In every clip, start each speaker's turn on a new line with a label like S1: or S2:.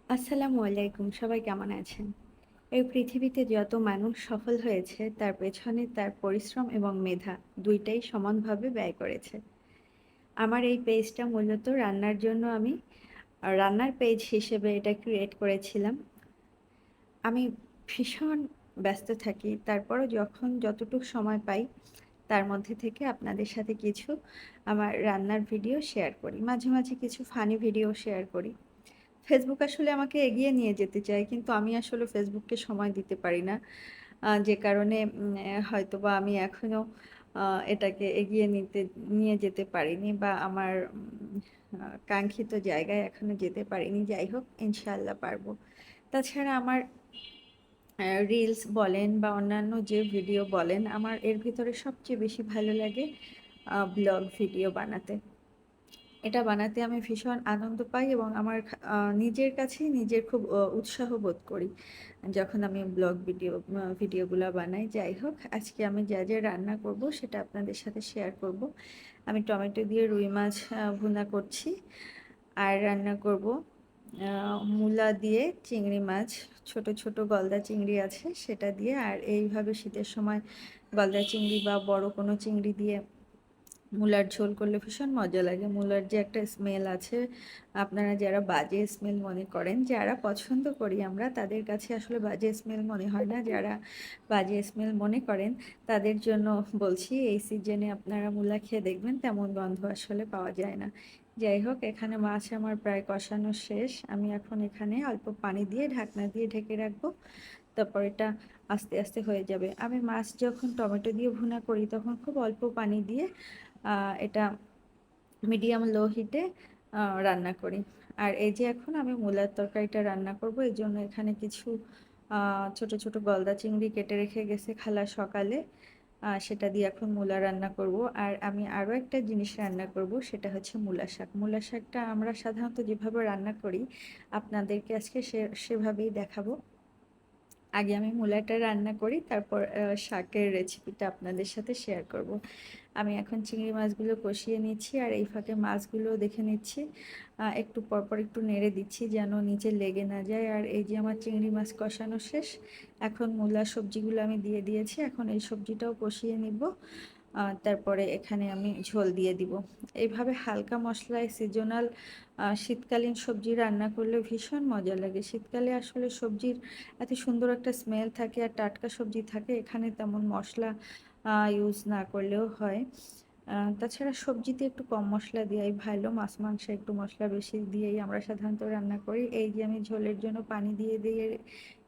S1: আসসালামু আলাইকুম। সবাই কেমন আছেন? এই পৃথিবীতে যত মানুষ সফল হয়েছে তার পেছনে তার পরিশ্রম এবং মেধা ২ টাই সমানভাবে ব্যয় করেছে। আমার এই পেজটা মূলত রান্নার জন্য আমি রান্নার পেজ হিসেবে এটা ক্রিয়েট করেছিলাম। আমি ভীষণ ব্যস্ত থাকি। তারপরও যখন যতটুকু সময় পাই তার মধ্যে থেকে আপনাদের সাথে কিছু আমার রান্নার ভিডিও শেয়ার করি। মাঝে, মাঝে কিছু ফানি ভিডিও শেয়ার করি। ফেসবুক আসলে আমাকে এগিয়ে নিয়ে যেতে চায়। কিন্তু আমি আসলে ফেসবুককে সময় দিতে পারি না। যে কারণে হয়তোবা আমি এখনো আ এটাকে এগিয়ে নিয়ে যেতে পারিনি বা আমার কাঙ্ক্ষিত জায়গায় এখনো যেতে পারিনি। যাই হোক ইনশাআল্লাহ পারবো। তাছাড়া আমার রিলস বলেন বা অন্যান্য যে ভিডিও বলেন, আমার এর ভিতরে সবচেয়ে বেশি ভালো লাগে ব্লগ ভিডিও বানাতে। এটা বানাতে আমি ভীষণ আনন্দ পাই এবং আমার নিজের কাছেই নিজের খুব উৎসাহ বোধ করি। যখন আমি ব্লগ ভিডিওগুলা বানাই। যাই হোক, আজকে আমি যা রান্না করব সেটা আপনাদের সাথে শেয়ার করব। আমি টমেটো দিয়ে রুই মাছ ভুনা করছি। আর রান্না করব আ মূলা দিয়ে চিংড়ি মাছ, ছোট, ছোট গলদা চিংড়ি আছে সেটা দিয়ে। আর এইভাবে শীতের সময় গলদা চিংড়ি বা বড় কোনো চিংড়ি দিয়ে মূলার ঝোল করলে ভীষণ মজা লাগে। মূলার যে একটা স্মেল আছে, আপনারা যারা বাজে স্মেল মনে করেন, যারা পছন্দ করি আমরা তাদের কাছে আসলে বাজে স্মেল মনে হয় না। যারা বাজে স্মেল মনে করেন তাদের জন্য বলছি, এই সিজনে আপনারা মূলা খেয়ে দেখবেন তেমন গন্ধ আসলে পাওয়া যায় না। যাই হোক, এখানে মাছ আমার প্রায় কষানো শেষ। আমি এখন এখানে অল্প পানি দিয়ে ঢাকনা দিয়ে ঢেকে রাখবো। তারপর এটা আস্তে, আস্তে হয়ে যাবে। আমি মাছ যখন টমেটো দিয়ে ভুনা করি তখন খুব অল্প পানি দিয়ে এটা মিডিয়াম লো হিটে রান্না করি। আর এই যে এখন আমি মূলার তরকারিটা রান্না করব, এই জন্য এখানে কিছু ছোট ছোট গলদা চিংড়ি কেটে রেখে গেছে খালা সকালে। সেটা দিয়ে এখন মূলা রান্না করব। আর আমি আরও একটা জিনিস রান্না করব, সেটা হচ্ছে মূলা শাক। মূলা শাকটা আমরা সাধারণত যেভাবে রান্না করি আপনাদেরকে আজকে সেভাবেই দেখাবো। আগে আমি মূলাটা রান্না করি, তারপর শাকের রেসিপিটা আপনাদের সাথে শেয়ার করব। আমি এখন চিংড়ি মাছগুলো কষিয়ে নিচ্ছি আর এই ফাঁকে মাছগুলো দেখে নিচ্ছি। একটু পরপর একটু নেড়ে দিচ্ছি যেন নিচে লেগে না যায়। আর এই যে আমার চিংড়ি মাছ কষানো শেষ। এখন মূলা সবজিগুলো আমি দিয়ে দিয়েছি। এখন এই সবজিটাও কষিয়ে নিব। তারপরে এখানে আমি ঝোল দিয়ে দিব। এইভাবে হালকা মশলায় সিজনাল শীতকালীন সবজি রান্না করলে ভীষণ মজা লাগে। শীতকালে আসলে সবজির এত সুন্দর একটা স্মেল থাকে আর টাটকা সবজি থাকে, এখানে তেমন মশলা ইউজ না করলেও হয়। তাছাড়া সবজিতে একটু কম মশলা দেওয়াই ভালো। মাছ মাংসে একটু মশলা বেশি দিয়েই আমরা সাধারণত রান্না করি। এই যে আমি ঝোলের জন্য পানি দিয়ে দিয়ে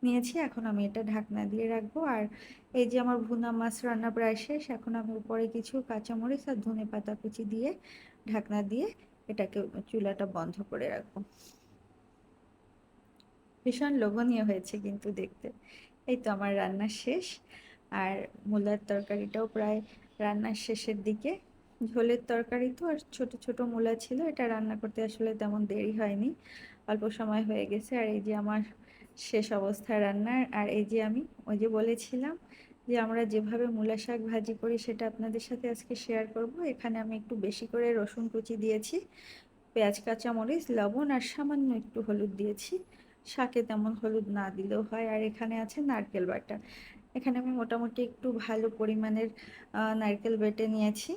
S1: নিয়েছি, এখন আমি এটা ঢাকনা দিয়ে রাখবো। আর এই যে আমার ভুনা মাছ রান্না প্রায় শেষ। এখন আমি উপরে কিছু কাঁচামরিচ আর ধনেপাতা কুচি দিয়ে ঢাকনা দিয়ে এটাকে চুলাটা বন্ধ করে রাখবো। ভীষণ লোভনীয় হয়েছে কিন্তু দেখতে। এই তো আমার রান্না শেষ। আর মূলার তরকারিটাও প্রায় রান্নার শেষের দিকে। ঝোলের তরকারি তো আর ছোট ছোট মূলা ছিল, এটা রান্না করতে আসলে তেমন দেরি হয়নি, অল্প সময় হয়ে গেছে। আর এই যে আমার শেষ অবস্থায় রান্নার। আর এই যে আমি ওই যে বলেছিলাম যে আমরা যেভাবে মূলা শাক ভাজি করি সেটা আপনাদের সাথে আজকে শেয়ার করব। এখানে আমি একটু বেশি করে রসুন কুচি দিয়েছি, পেঁয়াজ, কাঁচামরিচ, লবণ আর সামান্য একটু হলুদ দিয়েছি। শাকে তেমন হলুদ না দিলেও হয়। আর এখানে আছে নারকেল বাটা। এখানে আমি মোটামুটি একটু ভালো পরিমাণের নারকেল বেটে নিয়েছি।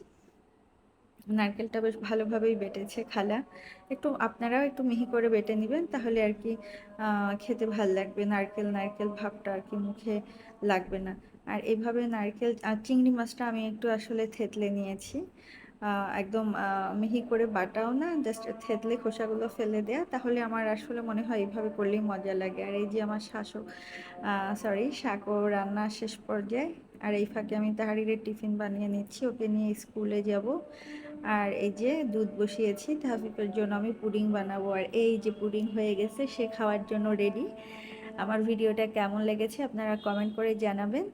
S1: নারকেলটা বেশ ভালোভাবেই বেটেছে খালা। একটু আপনারাও একটু মিহি করে বেটে নেবেন, তাহলে আর কি খেতে ভাল লাগবে। নারকেল নারকেল ভাবটা আর কি মুখে লাগবে না। আর এইভাবে নারকেল চিংড়ি মাছটা আমি একটু আসলে থেতলে নিয়েছি। একদম মিহি করে বাটাও না, জাস্ট থেতলে খোসাগুলো ফেলে দেয়া, তাহলে আমার আসলে মনে হয় এইভাবে করলেই মজা লাগে। আর এই যে আমার শাকও রান্না শেষ পর্যায়ে। আর এই ফাঁকে আমি তাহারিরের টিফিন বানিয়ে নিচ্ছি, ওকে নিয়ে স্কুলে যাব। আর এই যে দুধ বসিয়েছি, তাহফিফের জন্য আমি পুডিং বানাবো। আর এই যে পুডিং হয়ে গেছে, সে খাওয়ার জন্য রেডি। আমার ভিডিওটা কেমন লেগেছে আপনারা কমেন্ট করে জানাবেন।